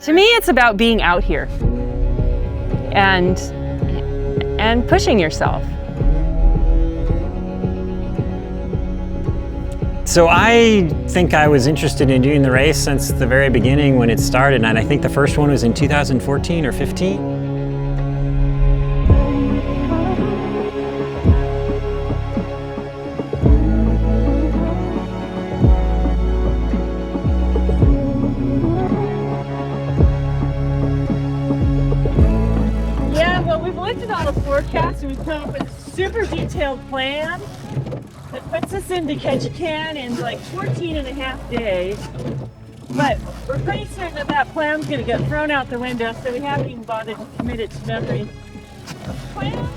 To me, it's about being out here and pushing yourself. So I think I was interested in doing the race since the very beginning when it started, and I think the first one was in 2014 or 15. Yeah, well, we've looked at all the forecasts and we've come up with a super detailed plan that puts us into Ketchikan in like 14 and a half days. But we're pretty certain that that plan's going to get thrown out the window, so we haven't even bothered to commit it to memory. The plan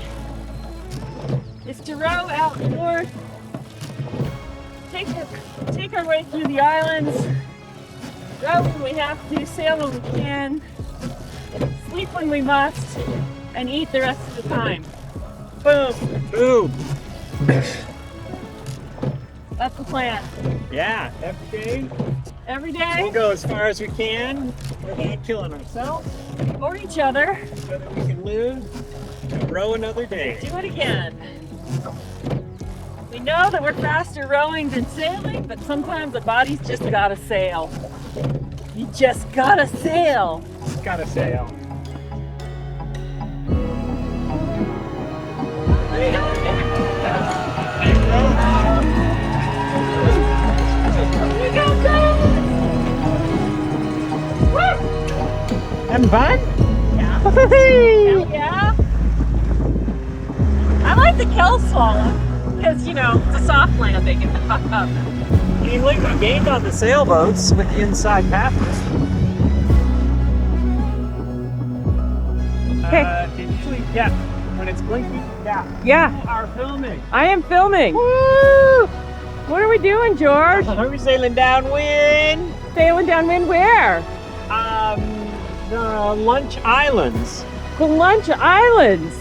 is to row out north, take our way through the islands, row when we have to, sail when we can, sleep when we must, and eat the rest of the time. Boom. Boom. That's the plan. Yeah, every day. Every day. We'll go as far as we can without killing ourselves, Or each other. so that we can live and row another day. Do it again. We know that we're faster rowing than sailing, but sometimes the body's just gotta sail. You just gotta sail. Gotta sail. Having fun? Yeah. Hell yeah. I like the kelp swallow because, you know, it's a soft landing and the fuck up. I mean, look, we gained on the sailboats with the inside passengers. Yeah, when it's blinking, yeah. Yeah, You are filming. I am filming. Woo! What are we doing, George? Are we sailing downwind? Sailing downwind where? The Lunch Islands. The Lunch Islands.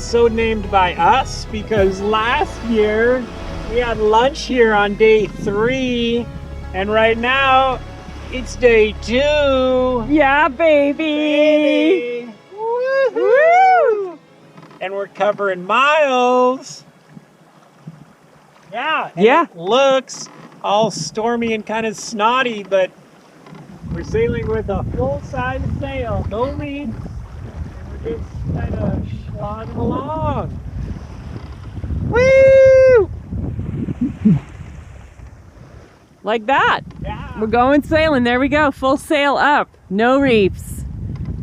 So named by us because last year we had lunch here on day 3, and right now it's day 2. Yeah, baby. Woo! And we're covering miles. Yeah. And Yeah. It looks all stormy and kind of snotty, but we're sailing with a full-size sail, no lead. And we're just kind of plodding along. Woo! Like that. Yeah. We're going sailing. There we go. Full sail up. No reefs.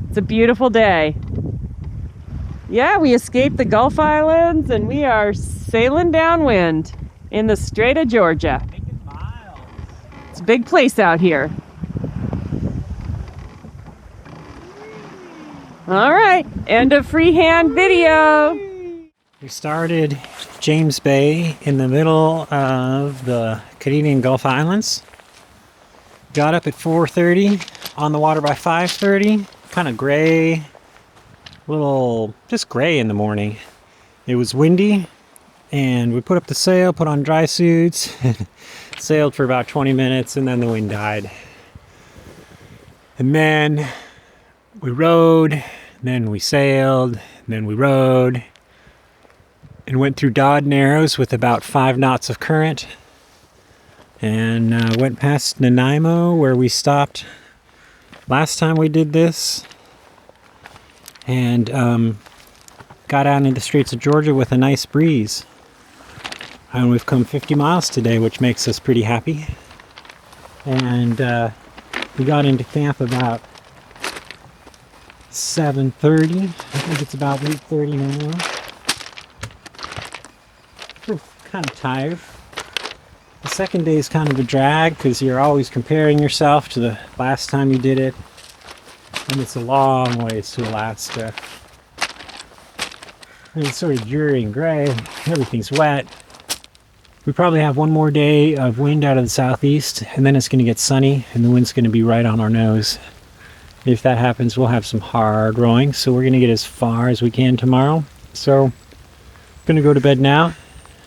It's a beautiful day. Yeah, we escaped the Gulf Islands and we are sailing downwind in the Strait of Georgia. Making miles. It's a big place out here. All right, end of freehand video. We started James Bay in the middle of the Canadian Gulf Islands. Got up at 4:30, on the water by 5:30. Kind of gray, just gray in the morning. It was windy, and we put up the sail, put on dry suits, sailed for about 20 minutes, and then the wind died. And then we rowed, then we sailed, then we rowed, and went through Dodd Narrows with about 5 knots of current, and went past Nanaimo where we stopped last time we did this, and got out into the Straits of Georgia with a nice breeze. And we've come 50 miles today, which makes us pretty happy. And we got into camp about 7:30. I think it's about 8:30 now. We're kind of tired. The second day is kind of a drag because you're always comparing yourself to the last time you did it. And it's a long ways to Alaska. And it's sort of dreary and gray. Everything's wet. We probably have one more day of wind out of the southeast, and then it's going to get sunny, and the wind's going to be right on our nose. If that happens, we'll have some hard rowing, so we're going to get as far as we can tomorrow. So, I'm going to go to bed now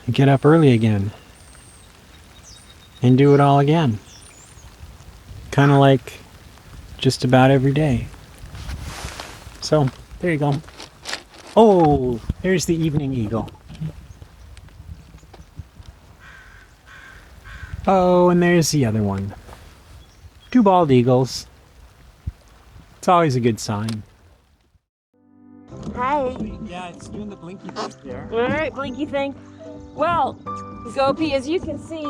and get up early again and do it all again. kind of like just about every day. So there you go. Oh, there's the evening eagle. Oh, and there's the other one. 2 bald eagles. It's always a good sign. Hi. Yeah, it's doing the blinky thing there. All right, blinky thing. Well, Gopi, as you can see,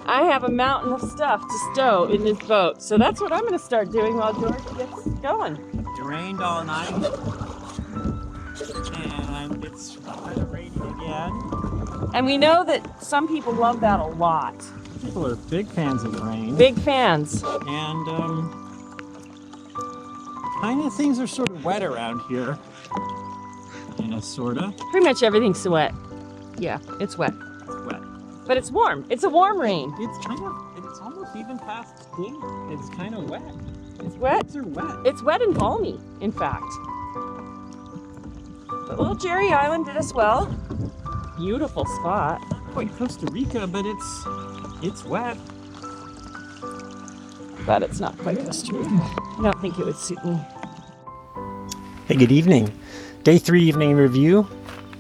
I have a mountain of stuff to stow in this boat. So that's what I'm going to start doing while George gets going. It rained all night. And it's kind of raining again. And we know that some people love that a lot. People are big fans of the rain. Big fans. And kind of things are sort of wet around here. You know, sort of. Pretty much everything's wet. Yeah, it's wet. It's wet. But it's warm. It's a warm rain. It's almost even past clean. It's kind of wet. It's wet. It's wet. It's wet and balmy, in fact. But little Jerry Island did us well. Beautiful spot. Not quite Costa Rica, but it's wet. But it's not quite Costa Rica. I don't think it would suit me. Hey, good evening. Day 3 evening review.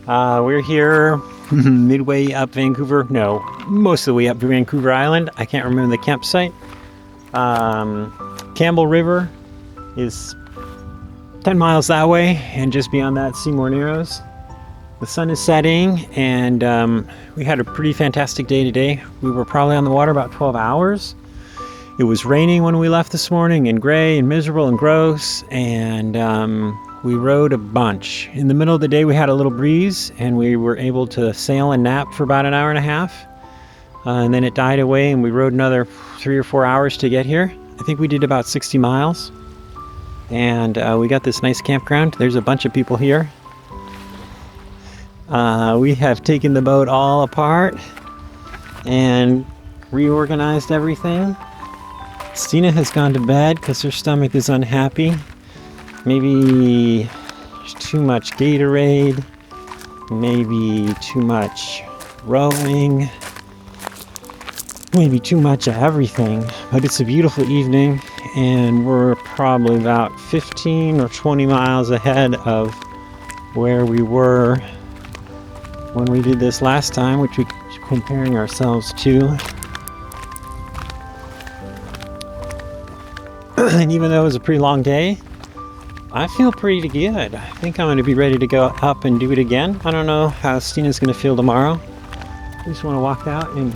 We're here midway up Vancouver. No, most of the way up Vancouver Island. I can't remember the campsite. Campbell River is 10 miles that way, and just beyond that, Seymour Narrows. The sun is setting, and we had a pretty fantastic day today. We were probably on the water about 12 hours. It was raining when we left this morning, and gray and miserable and gross, and we rode a bunch. In the middle of the day, we had a little breeze, and we were able to sail and nap for about an hour and a half. And then it died away, and we rode another 3 or 4 hours to get here. I think we did about 60 miles. And we got this nice campground. There's a bunch of people here. We have taken the boat all apart and reorganized everything. Stina has gone to bed because her stomach is unhappy. Maybe there's too much Gatorade, maybe too much rowing, maybe too much of everything. But it's a beautiful evening, and we're probably about 15 or 20 miles ahead of where we were when we did this last time, which we're comparing ourselves to. And even though it was a pretty long day, I feel pretty good. I think I'm going to be ready to go up and do it again. I don't know how Stina's going to feel tomorrow. I just want to walk out and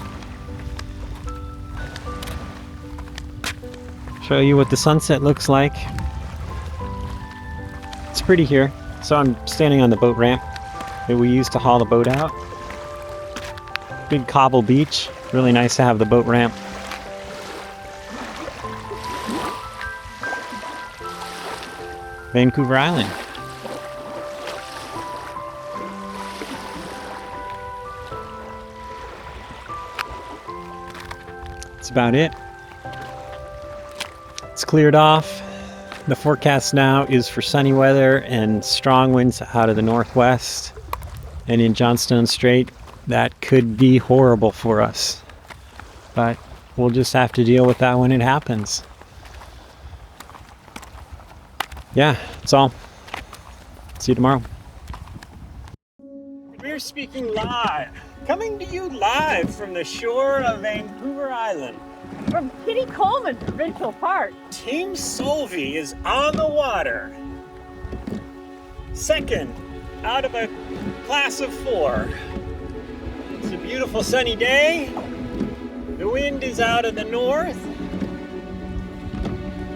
show you what the sunset looks like. It's pretty here. So I'm standing on the boat ramp that we used to haul the boat out. Big cobble beach. Really nice to have the boat ramp. Vancouver Island. That's about it. It's cleared off. The forecast now is for sunny weather and strong winds out of the northwest. And in Johnstone Strait, that could be horrible for us. But we'll just have to deal with that when it happens. Yeah, that's all. See you tomorrow. We're speaking live, coming to you live from the shore of Vancouver Island. From Kitty Coleman, Provincial Park. Team Solveig is on the water. Second out of a class of 4. It's a beautiful sunny day. The wind is out of the north,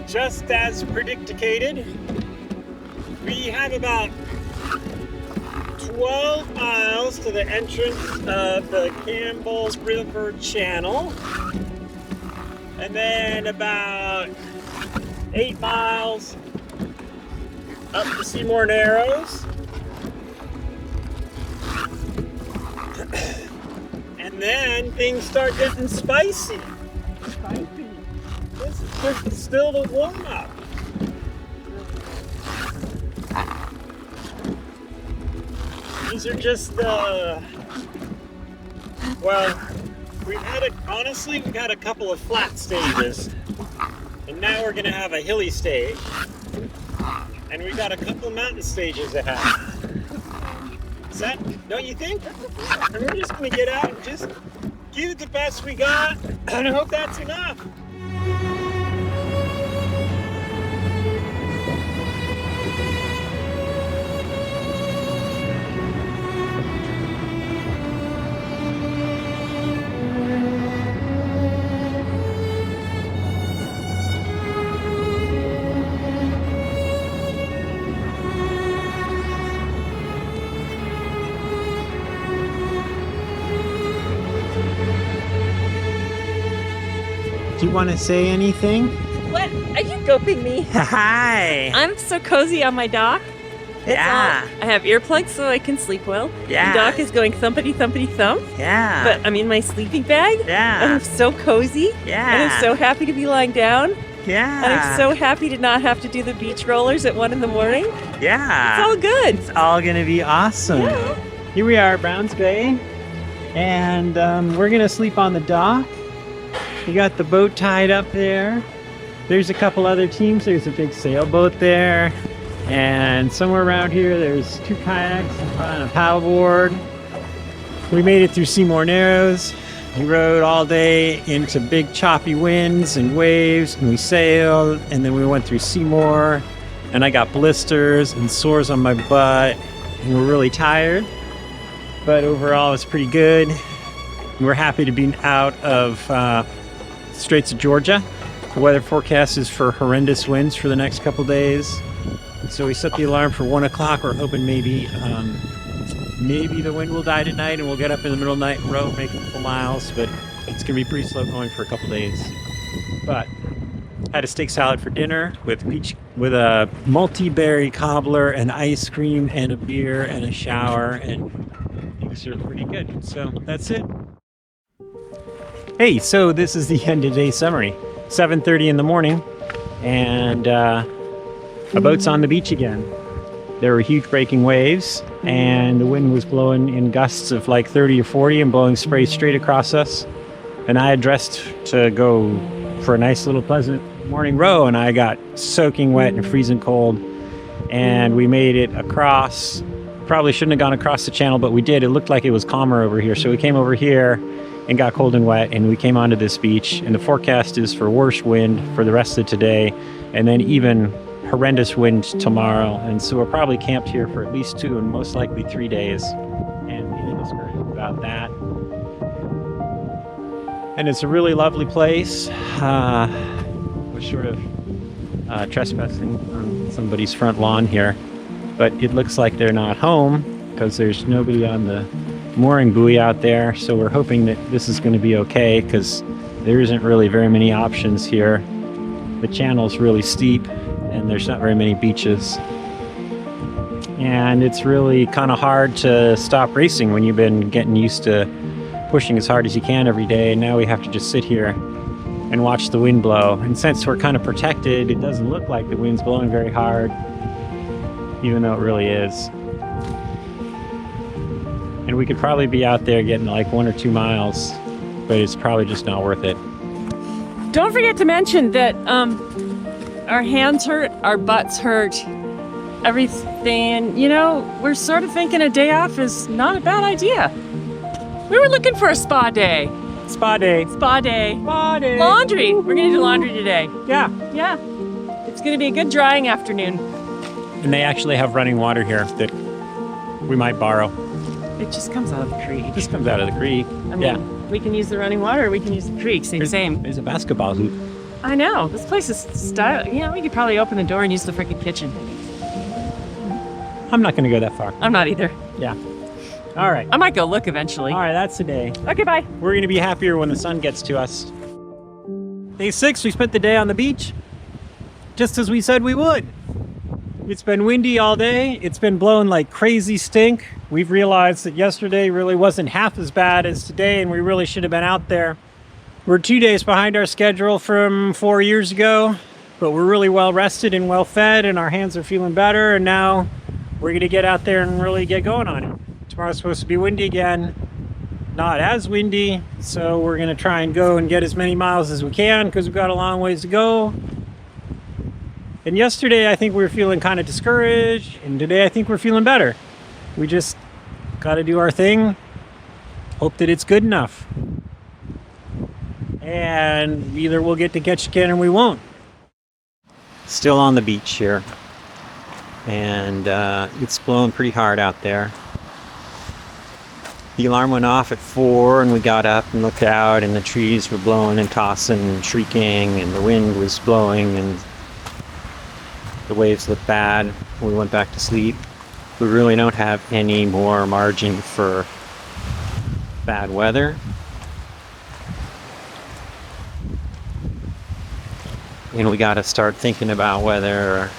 just as predicted. We have about 12 miles to the entrance of the Campbell River Channel, and then about 8 miles up the Seymour Narrows, and then things start getting spicy. This is just still the warm-up. These are just well, Honestly, we've had a couple of flat stages. And now we're gonna have a hilly stage. And we've got a couple mountain stages ahead. Is that, don't you think? And we're just gonna get out and just give it the best we got, and I hope that's enough. Do you want to say anything? What? Are you goping me? Hi! I'm so cozy on my dock. Yeah. I have earplugs so I can sleep well. Yeah. The dock is going thumpity thumpity thump. Yeah. But I'm in my sleeping bag. Yeah. And I'm so cozy. Yeah. And I'm so happy to be lying down. Yeah. And I'm so happy to not have to do the beach rollers at 1 in the morning. Yeah. It's all good. It's all gonna be awesome. Yeah. Here we are at Browns Bay, and we're gonna sleep on the dock. You got the boat tied up there. There's a couple other teams. There's a big sailboat there. And somewhere around here, there's 2 kayaks and a paddleboard. We made it through Seymour Narrows. We rode all day into big choppy winds and waves, and we sailed, and then we went through Seymour, and I got blisters and sores on my butt, and we're really tired. But overall, it's pretty good. We're happy to be out of Straits of Georgia. The weather forecast is for horrendous winds for the next couple days. So we set the alarm for 1 o'clock. We're hoping maybe the wind will die tonight and we'll get up in the middle of the night and row, make a couple miles, but it's gonna be pretty slow going for a couple days. But had a steak salad for dinner with a multi-berry cobbler and ice cream and a beer and a shower, and things are pretty good. So that's it. Hey, so this is the end of today's summary. 7:30 in the morning, and a boat's on the beach again. There were huge breaking waves, and the wind was blowing in gusts of like 30 or 40 and blowing spray straight across us. And I had dressed to go for a nice little pleasant morning row, and I got soaking wet and freezing cold. And we made it across. Probably shouldn't have gone across the channel, but we did. It looked like it was calmer over here. So we came over here and got cold and wet, and we came onto this beach, and the forecast is for worse wind for the rest of today, and then even horrendous wind tomorrow. And so we're probably camped here for at least 2 and most likely 3 days, and feeling discouraged about that. And it's a really lovely place. We're sort of trespassing on somebody's front lawn here, but it looks like they're not home because there's nobody on the mooring buoy out there, so we're hoping that this is going to be okay because there isn't really very many options here. The channel's really steep and there's not very many beaches, and it's really kind of hard to stop racing when you've been getting used to pushing as hard as you can every day, and now we have to just sit here and watch the wind blow. And since we're kind of protected, it doesn't look like the wind's blowing very hard, even though it really is. And we could probably be out there getting like 1 or 2 miles, but it's probably just not worth it. Don't forget to mention that our hands hurt, our butts hurt, everything. You know, we're sort of thinking a day off is not a bad idea. We were looking for a spa day. Spa day. Spa day. Spa day. Laundry. We're gonna do laundry today. Yeah. Yeah. It's gonna be a good drying afternoon. And they actually have running water here that we might borrow. It just comes out of the creek. It just comes out of the creek. I mean, we can use the running water, or we can use the creek. Same. There's a basketball hoop. I know. This place is style. You know, we could probably open the door and use the freaking kitchen. I'm not going to go that far. I'm not either. Yeah. All right. I might go look eventually. All right, that's the day. Okay, bye. We're going to be happier when the sun gets to us. Day 6, we spent the day on the beach, just as we said we would. It's been windy all day. It's been blowing like crazy stink. We've realized that yesterday really wasn't half as bad as today, and we really should have been out there. We're 2 days behind our schedule from 4 years ago, but we're really well rested and well fed, and our hands are feeling better, and now we're gonna get out there and really get going on it. Tomorrow's supposed to be windy again, not as windy, so we're gonna try and go and get as many miles as we can because we've got a long ways to go. And yesterday I think we were feeling kind of discouraged, and today I think we're feeling better. We just got to do our thing, hope that it's good enough, and either we'll get to Ketchikan or we won't. Still on the beach here, and it's blowing pretty hard out there. The alarm went off at 4 and we got up and looked out, and the trees were blowing and tossing and shrieking, and the wind was blowing and the waves looked bad. We went back to sleep. We really don't have any more margin for bad weather. And we got to start thinking about whether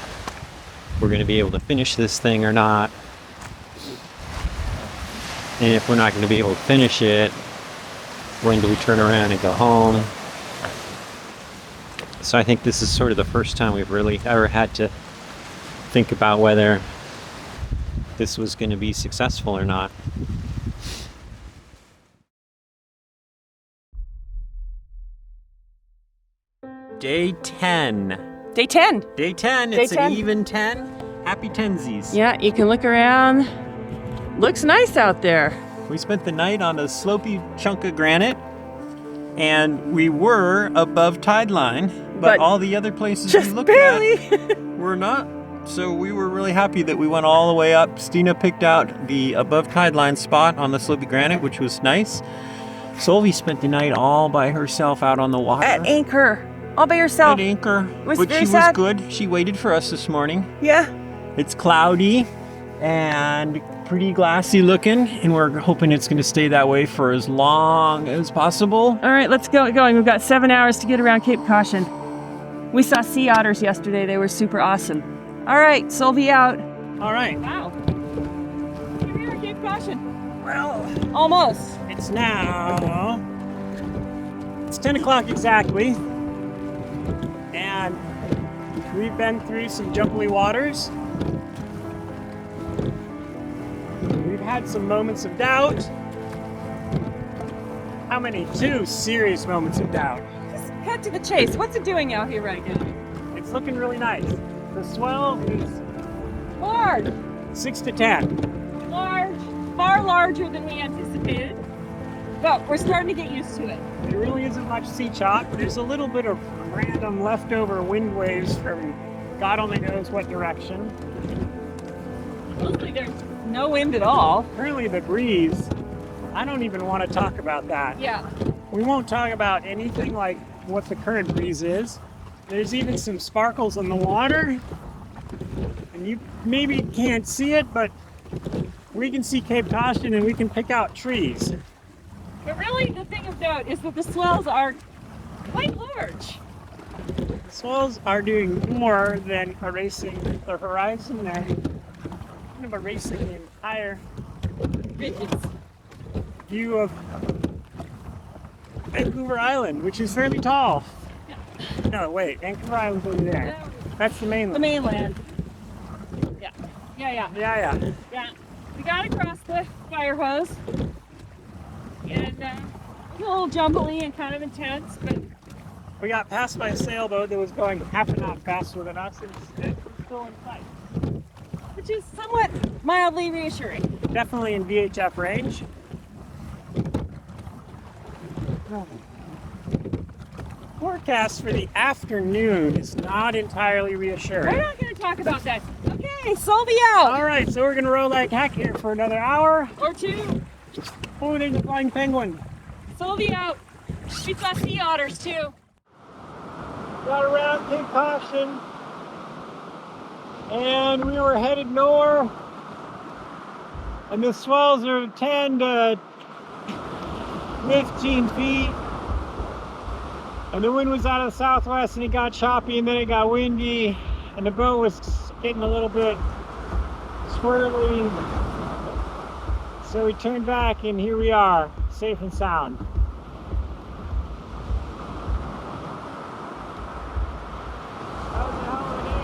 we're going to be able to finish this thing or not. And if we're not going to be able to finish it, when do we turn around and go home? So I think this is sort of the first time we've really ever had to think about whether this was going to be successful or not. Day 10. Day 10. Day 10. Day It's 10. an even 10. Happy tensies. Yeah, you can look around. Looks nice out there. We spent the night on a slopey chunk of granite, and we were above tide line, but all the other places we Just looked barely. at were not. So we were really happy that we went all the way up. Stina picked out the above tide line spot on the slopey granite, which was nice. Solveig spent the night all by herself out on the water. At anchor. All by yourself. At anchor. Was But very she sad. was good. She waited for us this morning. Yeah. It's cloudy and pretty glassy looking, and we're hoping it's going to stay that way for as long as possible. All right, let's get going. We've got 7 hours to get around Cape Caution. We saw sea otters yesterday. They were super awesome. All right, Solveig out. All right. Wow. Here we are, Cape Caution. Well, Almost. it's now. It's 10 o'clock exactly, and we've been through some jumbly waters. We've had some moments of doubt. How many? 2 serious moments of doubt. Just cut to the chase. What's it doing out here right now? It's looking really nice. The swell is Large. 6 to 10. Large. Far larger than we anticipated. But we're starting to get used to it. There really isn't much sea chalk. There's a little bit of random leftover wind waves from God only knows what direction. Mostly there's no wind at all. Currently the breeze, I don't even want to talk about that. Yeah. We won't talk about anything like what the current breeze is. There's even some sparkles on the water, and you maybe can't see it, but we can see Cape Caution and we can pick out trees. But really, the thing of note is that the swells are quite large. The swells are doing more than erasing the horizon. They're kind of erasing the entire view of Vancouver Island, which is fairly tall. No, wait, Vancouver Island's over there. That's the mainland. The mainland. Yeah. Yeah. Yeah. We got across the fire hose. And it was a little jumbly and kind of intense, but We got passed by a sailboat that was going half a knot faster than us, and we're still in sight. which is somewhat mildly reassuring. Definitely in VHF range. Forecast for the afternoon is not entirely reassuring. We're not going to talk about that. Okay, Solveig out. All right, so we're gonna roll like heck here for another hour. Or 2. Oh, there's a flying penguin. Solveig out. We saw sea otters too. Got around Cape Caution, and we were headed north. And the swells are 10 to 15 feet. And the wind was out of the southwest, and it got choppy, and then it got windy, and the boat was getting a little bit swirly. So we turned back, and here we are, safe and sound. How's the holiday?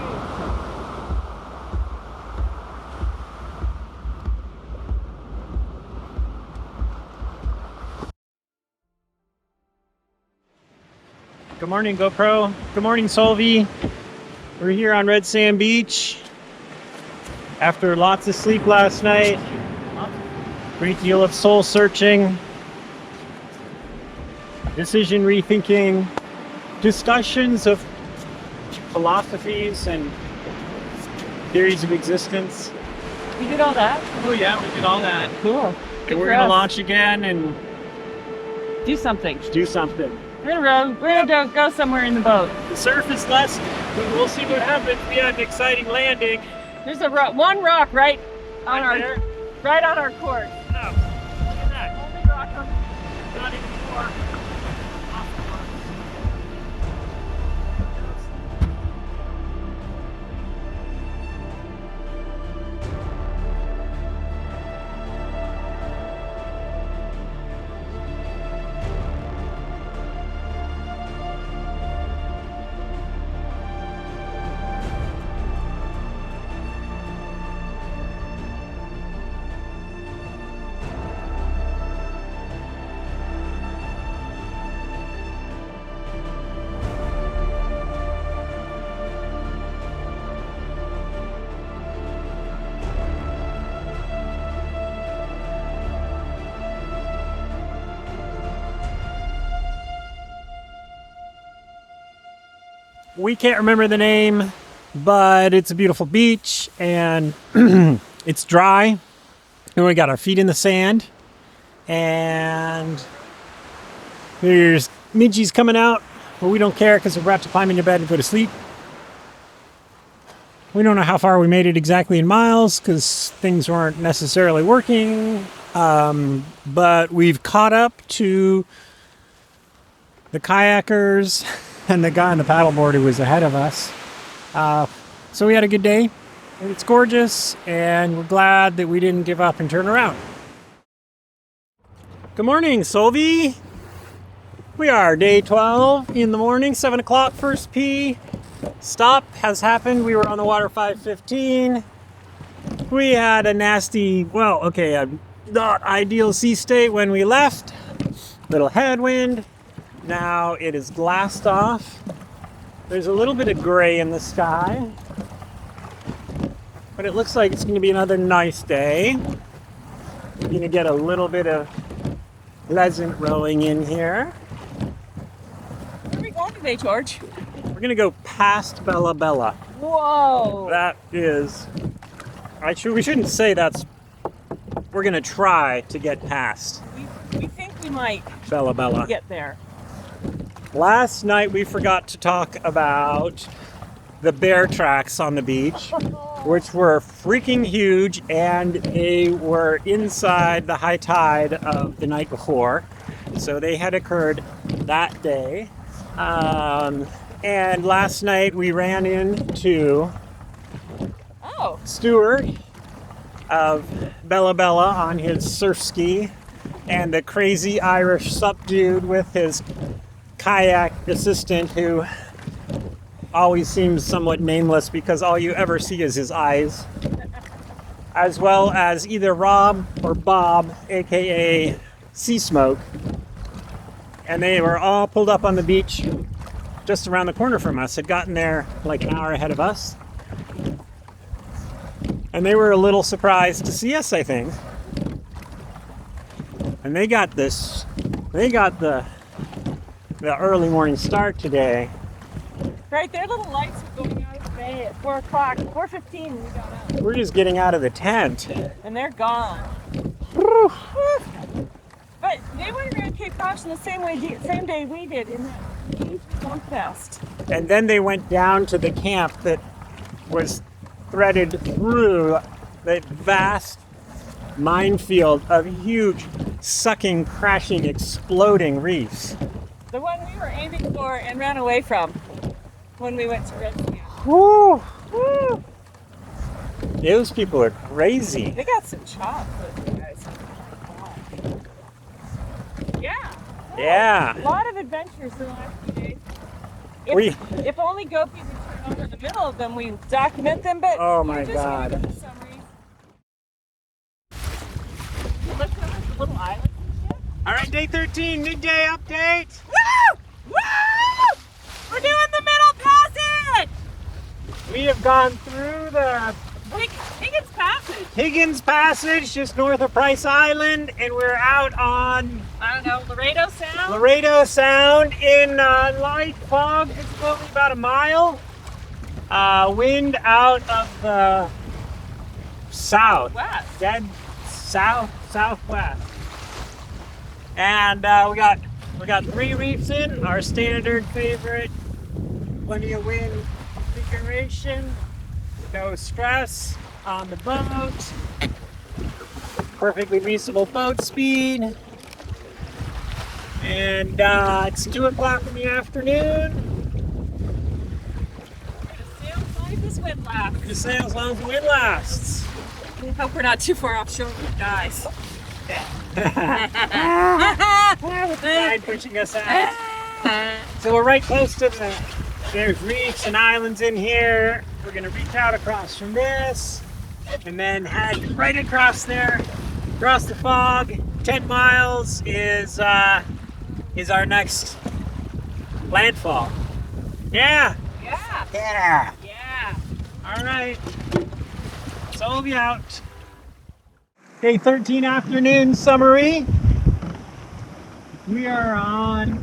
Good morning, GoPro. Good morning, Solveig. We're here on Red Sand Beach after lots of sleep last night. Great deal of soul searching, decision rethinking, discussions of philosophies and theories of existence. You did all that? Oh yeah, we did all that. Cool. And we're gonna launch again and Do something. do something. We're gonna go somewhere in the boat. The surf is less, but we'll see what happens. We had an exciting landing. There's one rock right on There. right on our course. Oh, look at that. Only rock on Not even more. We can't remember the name, but it's a beautiful beach and it's dry. And we got our feet in the sand. And there's midgies coming out, but we don't care because we're about to climb into bed and go to sleep. We don't know how far we made it exactly in miles because things weren't necessarily working. But we've caught up to the kayakers and the guy on the paddleboard who was ahead of us. So we had a good day. It's gorgeous, and we're glad that we didn't give up and turn around. Good morning, Solveig. We are day 12 in the morning, 7 o'clock, first pee. Stop has happened. We were on the water 5:15. We had a nasty, not ideal sea state when we left. Little headwind. Now it is glassed off. There's a little bit of gray in the sky, but it looks like it's going to be another nice day. We're going to get a little bit of pleasant rowing in here. Where are we going today, George? We're going to go past Bella Bella. Whoa! That is, we shouldn't say that's, we're going to try to get past We think we might Bella Bella. get there. Last night we forgot to talk about the bear tracks on the beach, which were freaking huge, and they were inside the high tide of the night before. So they had occurred that day. And last night we ran into Stuart of Bella Bella on his surf ski, and the crazy Irish sup dude with his kayak assistant who always seems somewhat nameless because all you ever see is his eyes, as well as either Rob or Bob, aka Sea Smoke, and they were all pulled up on the beach just around the corner from us, had gotten there like an hour ahead of us, and they were a little surprised to see us, I think. And they got the early morning start today. Right, their little lights were going out of the bay at 4 o'clock, 4:15 we got out. We're just getting out of the tent. And they're gone. Whew. But they went around Cape Caution the same day we did in that huge swamp fest. And then they went down to the camp that was threaded through that vast minefield of huge, sucking, crashing, exploding reefs. The one we were aiming for and ran away from when we went to Red Sand. Woo! Woo! Those people are crazy. They got some chops, those guys. Yeah. Yeah. A lot of adventures in the last few days. If only GoPro would turn over in the middle of them, we document them, but oh we're my just God. gonna do the summary. Look at the little island and shit. All right, day 13, midday update. Woo! Woo! gone through the Higgins Passage. Higgins Passage, just north of Price Island, and we're out on I don't know, Laredo Sound? Laredo Sound in light fog. It's only about a mile. Wind out of the south, West. dead southwest. And we got 3 reefs in, our standard favorite. Plenty of wind configuration. No stress on the boat. Perfectly reasonable boat speed. And it's 2 o'clock in the afternoon. Sail as long as this wind lasts. Just sail as long as the wind lasts. I hope we're not too far offshore with guys. Tide pushing us out. So we're right close to there's reefs and islands in here. We're gonna reach out across from this and then head right across there, across the fog. 10 miles is our next landfall. Yeah. Yeah. Yeah. Yeah. All right. So we'll be out. Day 13 afternoon summary. We are on,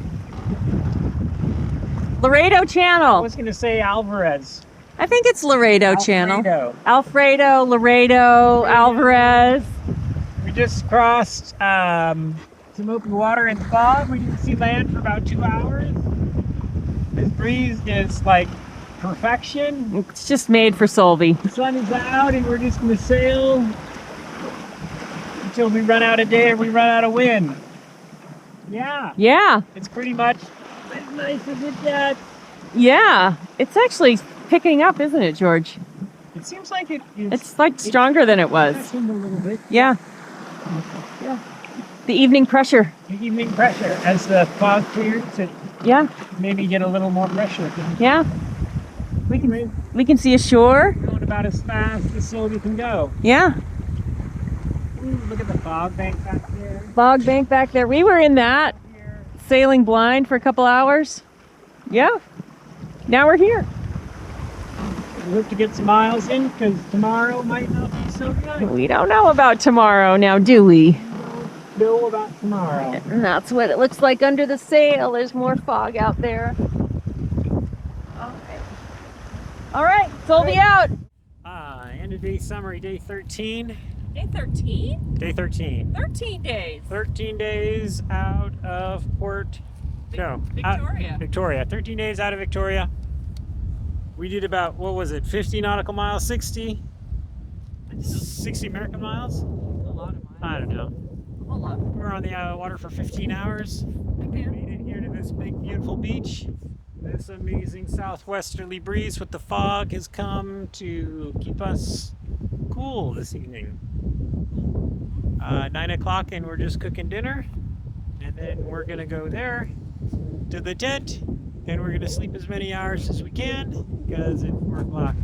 Laredo I Channel. was gonna say Alvarez. I think it's Laredo Channel. Alfredo. Alfredo, Laredo, Alvarez. We just crossed some open water and fog. We didn't see land for about 2 hours. This breeze is like perfection. It's just made for Solveig. The sun is out and we're just gonna sail until we run out of day or we run out of wind. Yeah, Yeah. it's pretty much as nice as it gets. Yeah. It's actually picking up, isn't it, George? It seems like It's like stronger than it was. freshened a little bit. Yeah. Yeah. The evening pressure. The evening pressure as the fog clears, it Yeah. maybe get a little more pressure. Yeah. We can see a shore. Going about as fast as slowly can go. Yeah. Ooh, look at the fog bank back there. Fog bank back there. We were in that, Here. sailing blind for a couple hours. Yeah. Now we're here. We hope to get some miles in because tomorrow might not be so good. We don't know about tomorrow now, do we? Know about tomorrow. And that's what it looks like under the sail. There's more fog out there. All right, Solveig out. End of day summary, day 13. Day 13? Day 13. 13 days. 13 days out of Victoria. 13 days out of Victoria. We did about, what was it, 50 nautical miles, 60? 60 American miles? A lot of miles. I don't know. A whole lot. We were on the water for 15 hours. We made it here to this big, beautiful beach. This amazing southwesterly breeze with the fog has come to keep us cool this evening. 9 o'clock and we're just cooking dinner. And then we're gonna go there to the tent and we're gonna sleep as many hours as we can because at 4 o'clock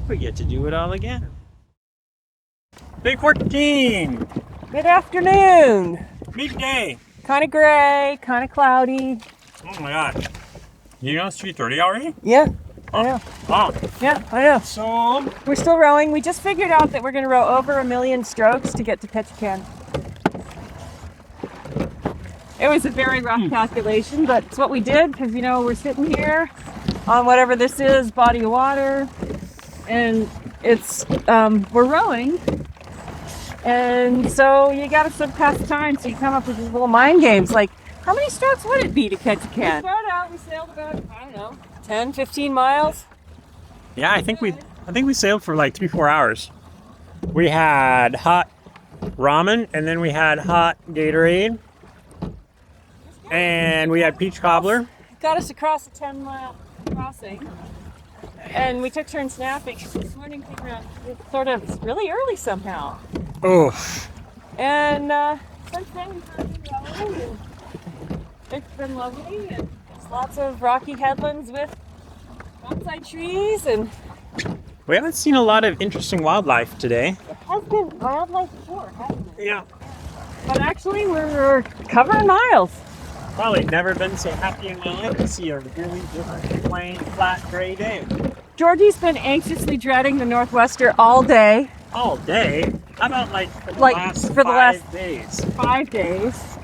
we get to do it all again. Day 14, Good afternoon. midday. Kind of gray, kind of cloudy. Oh my god. You know it's 3:30 already? Yeah, I know. Wow. Yeah, I know. So, We're still rowing. We just figured out that we're going to row over 1 million strokes to get to Ketchikan. It was a very rough calculation, but it's what we did because, you know, we're sitting here on whatever this is, body of water, and it's, we're rowing. And so you got to surpass time, so you come up with these little mind games like, how many strokes would it be to Ketchikan? We started out, we sailed about, I don't know, 10, 15 miles. yeah, I think we sailed for like 3-4 hours. We had hot ramen and then we had hot Gatorade. And we had peach cobbler. Got us across a 10-mile crossing. And we took turns napping. This morning came around sort of really early somehow. Oh, And since then we've been rowing and it's been lovely. And there's lots of rocky headlands with bonsai trees, and we haven't seen a lot of interesting wildlife today. it has been wildlife before, hasn't it? Yeah. But actually we're covering miles. Probably never been so happy in my life to see a really different, plain, flat, gray day. Georgie's been anxiously dreading the Northwester all day. All day? How about like for For the last 5 days? 5 days.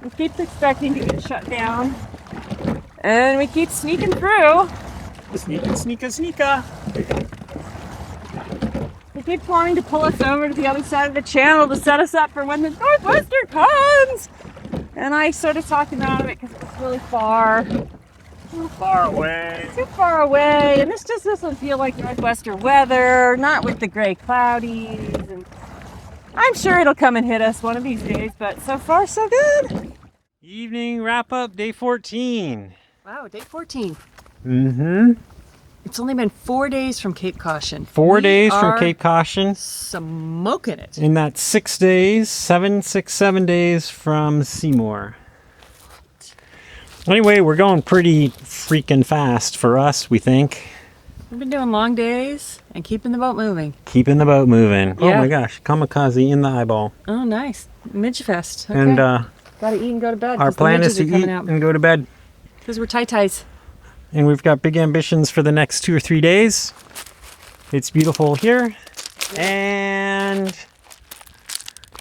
We keep expecting to get shut down. And we keep sneaking through. Sneaka. They keep wanting to pull us over to the other side of the channel to set us up for when the Northwester comes. And I sort of talked him out of it because it's really far. Too far away. Too far away. And this just doesn't feel like Northwester weather, not with the gray cloudies. And I'm sure it'll come and hit us one of these days, but so far so good. Evening wrap up, day 14. Wow, day 14. Mm-hmm. It's only been 4 days from Cape Caution. 4 days from Cape Caution. Smoking it. In that 6 days, 7 days from Seymour. Anyway, we're going pretty freaking fast for us, we think. We've been doing long days and keeping the boat moving. Keeping the boat moving. Oh Yeah. my gosh, kamikaze in the eyeball. Oh, nice. Midgefest. Okay. And gotta eat and go to bed. our plan is to eat and go to bed. Because we're tie-ties. And we've got big ambitions for the next 2 or 3 days. It's beautiful here. And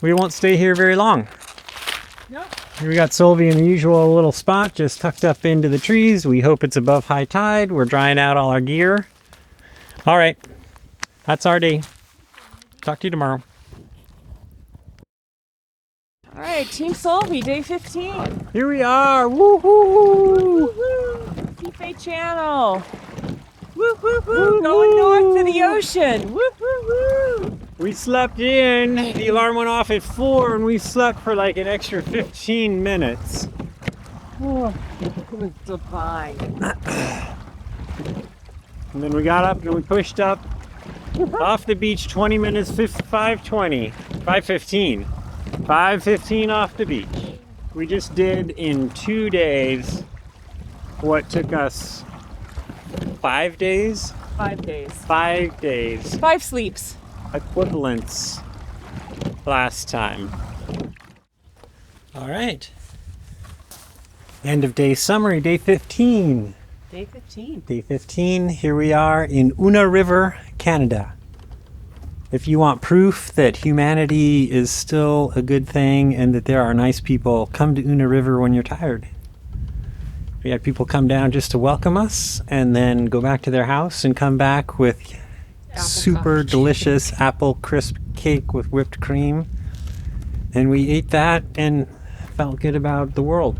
we won't stay here very long. Nope. We got Solveig in the usual little spot, just tucked up into the trees. We hope it's above high tide. We're drying out all our gear. All right, that's our day. Talk to you tomorrow. All right, Team Solveig, day 15. Here we are. Woohoo! KUPtv channel. Woo, woo, woo. Going north to the ocean. Woo, woo, woo. We slept in. The alarm went off at 4 and we slept for like an extra 15 minutes. Oh, it was divine. And then we got up and we pushed up off the beach 20 minutes, 5:20, 5:15. 5:15 off the beach. We just did in 2 days what took us 5 days? 5 days. 5 days. 5 sleeps. Equivalents last time. All right. End of day summary, day 15. Day 15. Day 15, here we are in Una River, Canada. If you want proof that humanity is still a good thing and that there are nice people, come to Una River when you're tired. We had people come down just to welcome us and then go back to their house and come back with super delicious apple crisp cake with whipped cream. And we ate that and felt good about the world.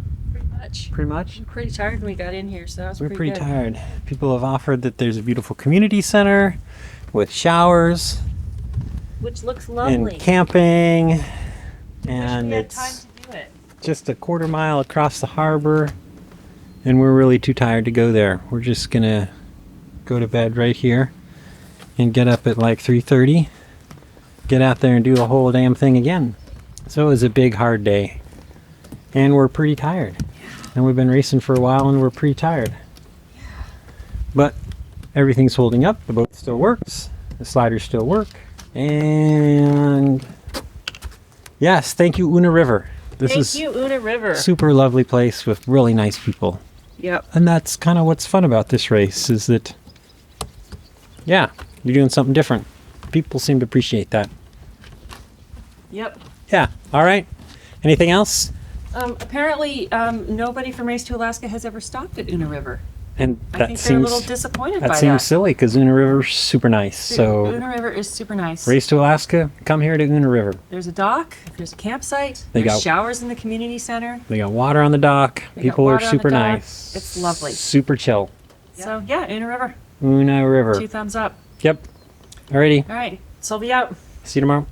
Pretty much. I'm pretty tired when we got in here, so that was We're pretty good. tired. People have offered that there's a beautiful community center with showers Which looks lovely. and camping. And we had time it's to do it. just a quarter mile across the harbor. And we're really too tired to go there. We're just gonna go to bed right here and get up at like 3:30. Get out there and do the whole damn thing again. So it was a big, hard day. And we're pretty tired. And we've been racing for a while and we're pretty tired. But everything's holding up. The boat still works. The sliders still work. And yes, thank you, Una River. This is Thank you, Una River. super lovely place with really nice people. Yep. And that's kind of what's fun about this race is that, yeah, you're doing something different. People seem to appreciate that. Yep. Yeah. All right. Anything else? Apparently, nobody from Race to Alaska has ever stopped at Una River. And I that think they're a little seems disappointed that by seems that. silly because Una River's super nice. So Una River is super nice. Race to Alaska, come here to Una River. There's a dock. There's a campsite. They There's got- showers in the community center. They got water on the dock. They got People are water on the super dock. nice. It's lovely. Super chill. So yeah, Una River. Una River. 2 thumbs up. Yep. Alrighty. All right, Solveig out. See you tomorrow.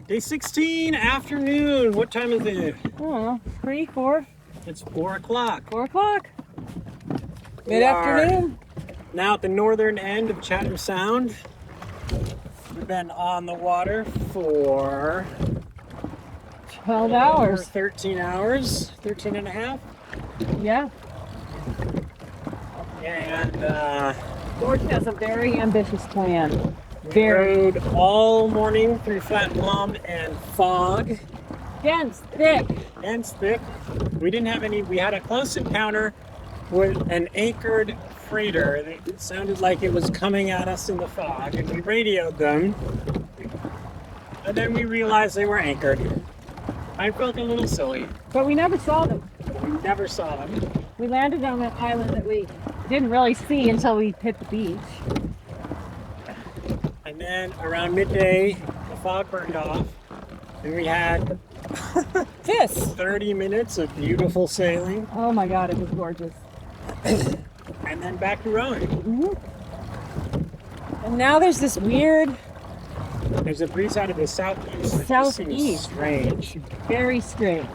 Day 16, afternoon. What time is it? I don't know, 3, 4, It's 4 o'clock. 4 o'clock. We are Mid-afternoon. Now at the northern end of Chatham Sound. We've been on the water for 12 hours. 13 hours, 13 and a half. Yeah. And George has a very ambitious plan. we rode all morning through flat mom and fog. Dense, thick. And thick. We didn't have any, we had a close encounter with an anchored freighter that sounded like it was coming at us in the fog, and we radioed them, and then we realized they were anchored. I felt a little silly. But we never saw them. We never saw them. We landed on an island that we didn't really see until we hit the beach. And then around midday, the fog burned off, and we had This. 30 minutes of beautiful sailing, Oh my God, it was gorgeous. and then back to rowing. And now there's this weird, There's a breeze out of the southeast. That just seems Southeast. strange. very strange.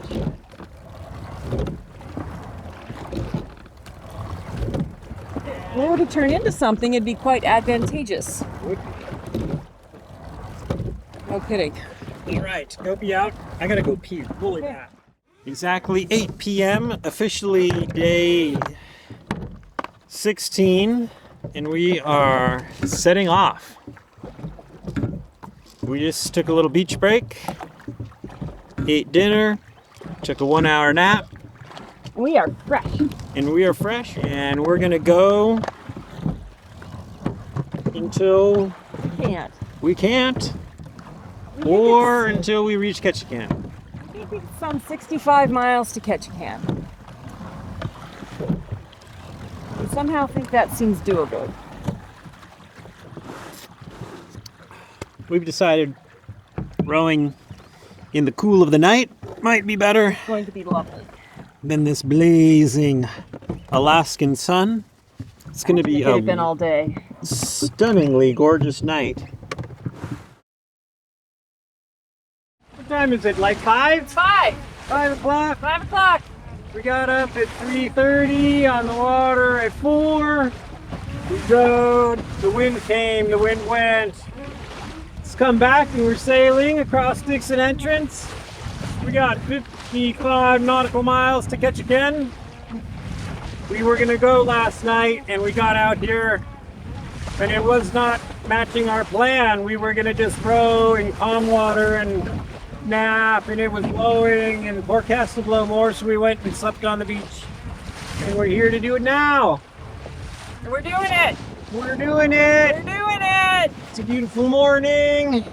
If it were to turn into something, it'd be quite advantageous. Would No kidding. All right, go be out. I gotta go pee. Holy crap. Exactly 8 p.m. Officially day 16, and we are setting off. We just took a little beach break, ate dinner, took a 1-hour nap, We are fresh. and we are fresh. And we're gonna go until Can't. we can't, or until we reach Ketchikan. I think it's some 65 miles to Ketchikan. I somehow think that seems doable. We've decided rowing in the cool of the night might be better It's going to be lovely. than this blazing Alaskan sun. It's going to be It could have been a all day. stunningly gorgeous night. What time is it? Like 5? It's 5. 5 o'clock? 5 o'clock. We got up at 3:30, on the water at 4. We rode, the wind came, the wind went. Let's come back and we're sailing across Dixon Entrance. We got 55 nautical miles to Ketchikan. We were gonna go last night and we got out here and it was not matching our plan. We were gonna just row in calm water and nap, and it was blowing and forecast to blow more, so we went and slept on the beach. And we're here to do it now. And we're doing it. We're doing it. We're doing it. It's a beautiful morning.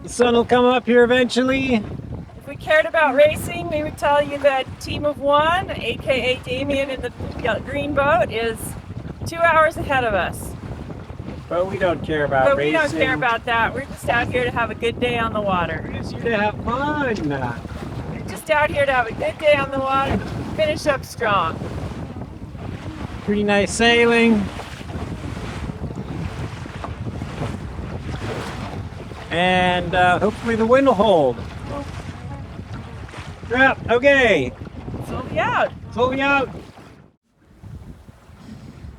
The sun will come up here eventually. If we cared about racing, we would tell you that Team of One, aka Damien in the green boat, is 2 hours ahead of us. But we don't care about But racing. we don't care about that. We're just out here to have a good day on the water. We're just here to have fun. We're just out here to have a good day on the water. Finish up strong. Pretty nice sailing. And hopefully the wind will hold. Yep, okay. So we out. So we out.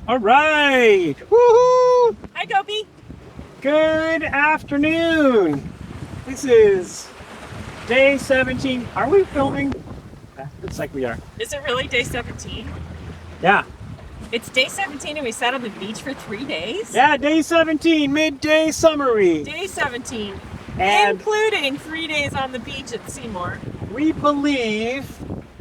All right. Woohoo! Hi, Gopi. Good afternoon. This is day 17. Are we filming? Looks like we are. Is it really day 17? Yeah. It's day 17 and we sat on the beach for 3 days? Yeah, day 17, midday summary. Day 17. And including 3 days on the beach at Seymour. we believe,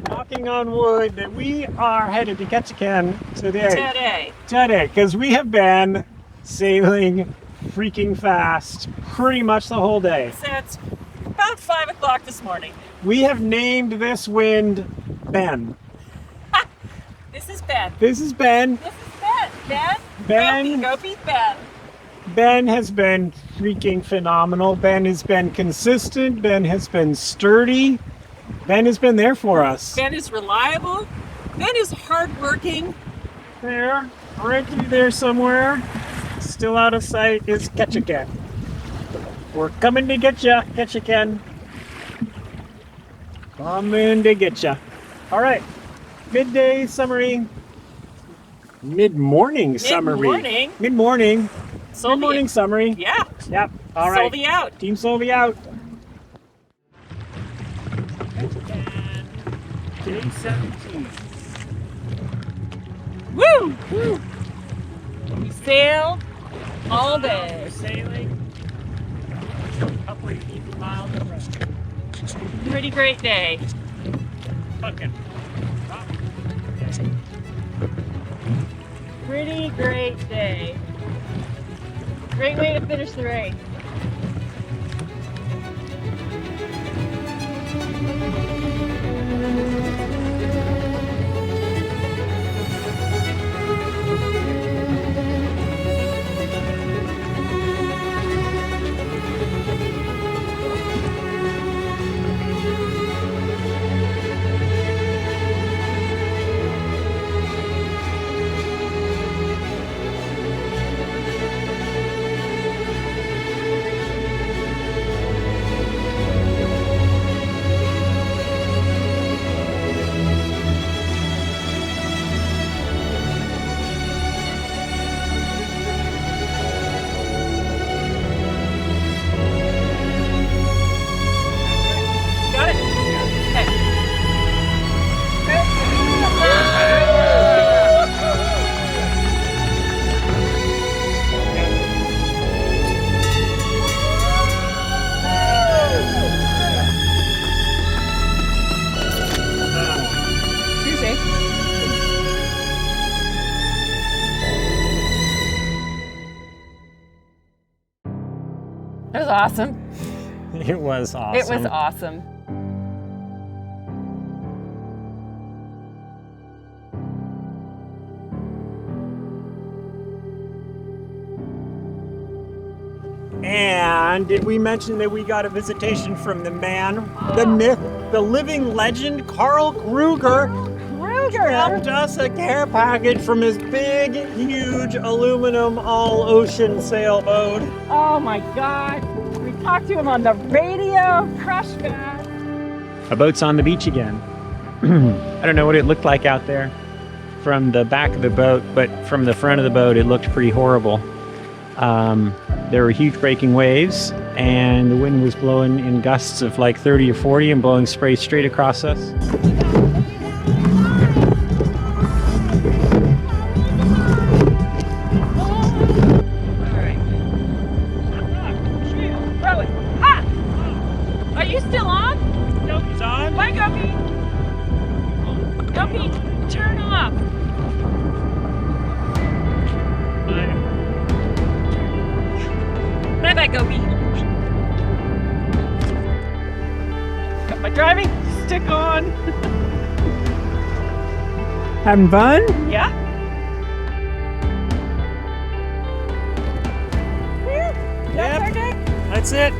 knocking on wood, that we are headed to Ketchikan today. Today, because we have been sailing freaking fast pretty much the whole day. So it's about 5 o'clock this morning. We have named this wind Ben. This is Ben. This is Ben. This is Ben. Ben? Ben. Gopi, Ben. Ben has been freaking phenomenal. Ben has been consistent. Ben has been sturdy. Ben has been there for us. Ben is reliable. Ben is hardworking. There, right there somewhere, still out of sight, is Ketchikan. We're coming to get ya, Ketchikan. Coming to get ya. All right, midday summary. Mid-morning summary. Mid-morning? Mid-morning. Solveig. Mid-morning summary. Yeah. Yep. All right. Solveig out. Team Solveig out. Day 17. Woo! Woo! We sailed all day. We're sailing. Couple of miles of road. Pretty great day. Fucking. Pretty great day. Great way to finish the race. It was awesome. It was awesome. It was awesome. And did we mention that we got a visitation from the man, the myth, the living legend, Carl Kruger? Dropped us a care package from his big, huge aluminum all-ocean sailboat. Oh my God. We talked to him on the radio. Crush that. A boat's on the beach again. I don't know what it looked like out there from the back of the boat, but from the front of the boat, it looked pretty horrible. There were huge breaking waves, and the wind was blowing in gusts of like 30 or 40 and blowing spray straight across us. Are you still on? Nope, it's on. Bye, Guppy. Guppy, turn off. Bye-bye, Guppy. Got my driving stick on. Having fun? Yeah. Yep. That's it.